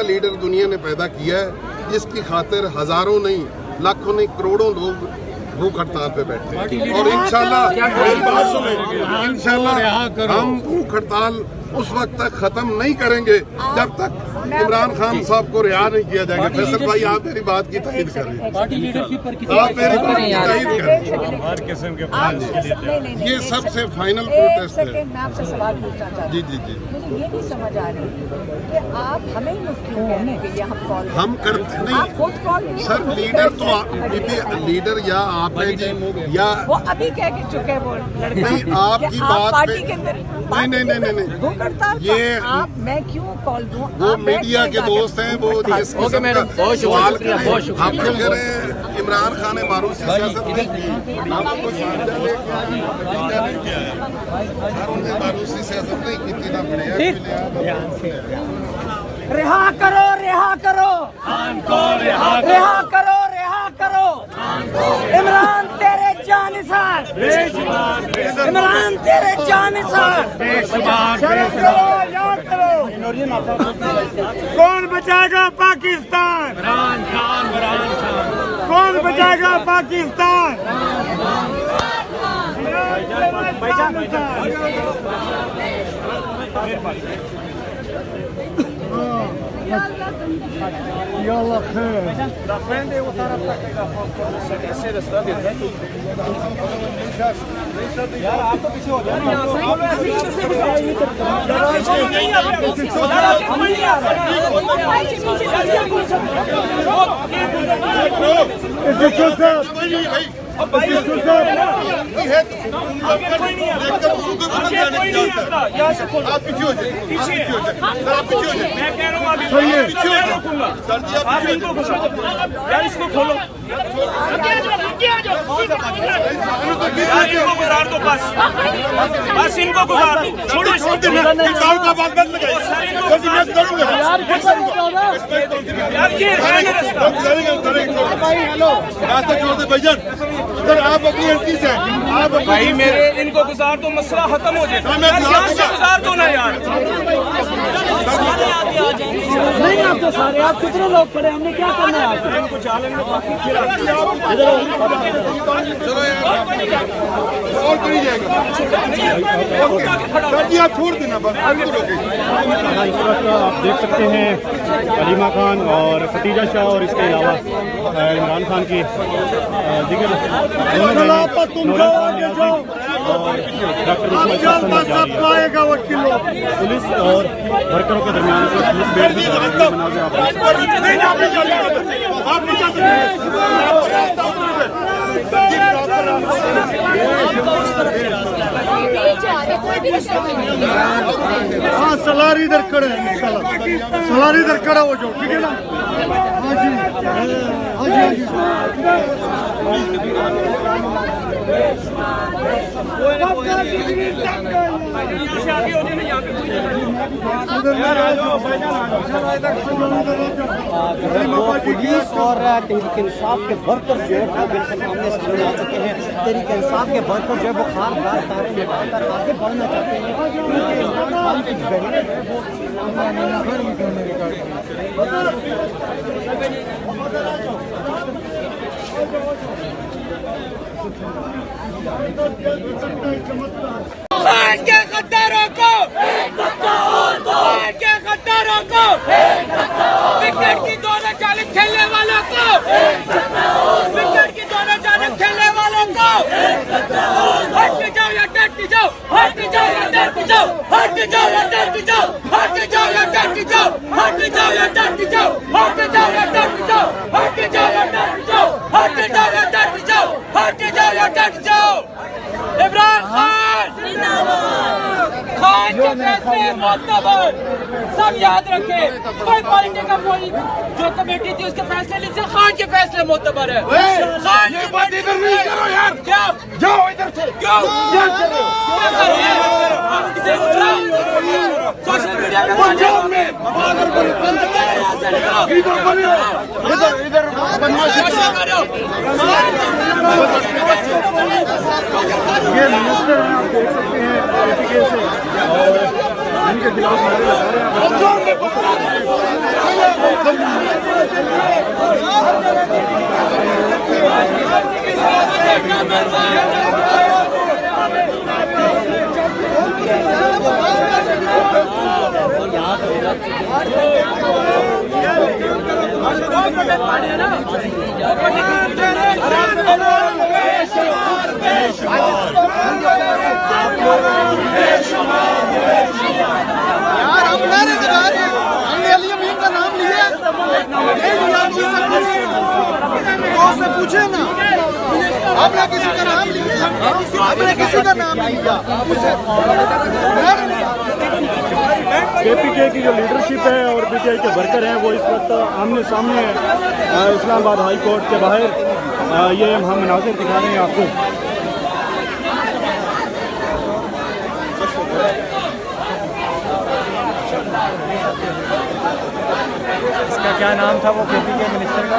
Leader दुनिया ने पैदा किया है जिसकी खातिर हजारों नहीं, लाखों नहीं, करोड़ों लोग भूख हड़ताल पे बैठे हैं। और इंशाल्लाह मेरी बात सुने, इंशाल्लाह हम भूख हड़ताल उस वक्त तक खत्म नहीं करेंगे जब तक इमरान खान साहब को रिहा नहीं किया जाएगा। फैसल भाई, आप मेरी बात की तारीफ करें, आप मेरी बात की तारीफ करें। हर किस्म के ये सबसे फाइनल प्रोटेस्ट है। मैं आपसे सवाल पूछना चाहती हूँ। जी। मुझे ये नहीं समझ आ रही कि आप हमें क्यों कह रहे हैं कि ये हम कॉल हम करते नहीं सर। लीडर तो लीडर या आप है जी, या वो अभी कह के चुके हैं वो लड़का। नहीं, आपकी बात पार्टी पे के अंदर नहीं ये ये आप मैं क्यों कॉल दूं? वो मीडिया के दोस्त हैं, वो इस किस्म का सवाल करें। हम तो कह रहे हैं इमरान खान ने मारूफ से सियासत नहीं की, आपको उन्होंने मारूफ से सियासत नहीं की ना बढ़िया। रिहा करो, रिहा करो, रिहा करो, रिहा करो। इमरान तेरे जानिसार, इमरान तेरे जानिसार। याद करो, कौन बचाएगा पाकिस्तान? कौन बचाएगा पाकिस्तान? Yallah khair. यार आप तो पीछे हो जाए ना। इसको खोलो गुजार दो, बस इनको गुजार दो, छोड़ो आप अपनी एंट्री से भाई मेरे इनको गुजार दो, मसला खत्म हो जाए। गुजार दो ना यार। नहीं आप तो सारे, आप कितने लोग खड़े, हमने क्या करना है? इनको चालन में बाकी और करी जाएगा सर जी, आप छोड़ देना बस। इस वक्त आप देख सकते हैं अलीमा खान और खतीजा शाह और इसके अलावा इमरान खान की दिगर पुलिस और वर्करों के दरमियान मुठभेड़ भी हाँ सलारी इधर खड़े हैं, सलारी इधर खड़ा हो जाओ, ठीक है ना? हाँ जी, हाँ जी, पुलिस और तहरीक इंसाफ के वर्कर जो है वो बिल्कुल सामने सामने आ चुके हैं। तहरीक इंसाफ के वर्कर जो है वो खार बार तारे निकालकर आगे बढ़ना चाहते हैं। खान के गद्दारों को, खान के गद्दारों को, विकेट की दोनों जानिब खेलने वालों को, विकेट की दोनों जानिब खेलने वालों को हट जाओ या डट जाओ, हट जाओ या डट जाओ, हट जाओ या डट जाओ, हट जाओ या डट जाओ, हट जाओ या डट जाओ, हट जाओ या डट जाओ, हट जाओ या डट जाओ, हट जाओ या डट जाओ, हट जाओ या डट जाओ। इमरान खान के फैसले मोतबर, सब याद रखे। कोई पॉलिटिकल कोई जो कमेटी थी उसके फैसले लीजिए, खान के फैसले मोतबर है। खान की बात इधर नहीं करो यार, क्या जाओ इधर से, क्यों सोशल मीडिया पे इधर ये मिनिस्टर हैं, आप देख सकते हैं तरीके से, और इनके खिलाफ नारे लगा रहे हैं। यार हम नारे लगा रहे हैं, हमने अली अमीन का नाम लिया, से पूछे ना, आपने किसी का नाम लिया, आपने किसी का नाम लिया। KPK की जो लीडरशिप है और PTI के वर्कर हैं वो इस वक्त आमने सामने हैं इस्लामाबाद हाई कोर्ट के बाहर। ये हम मनाज़िर दिखा रहे हैं आपको। इसका क्या नाम था वो KPK मिनिस्टर का?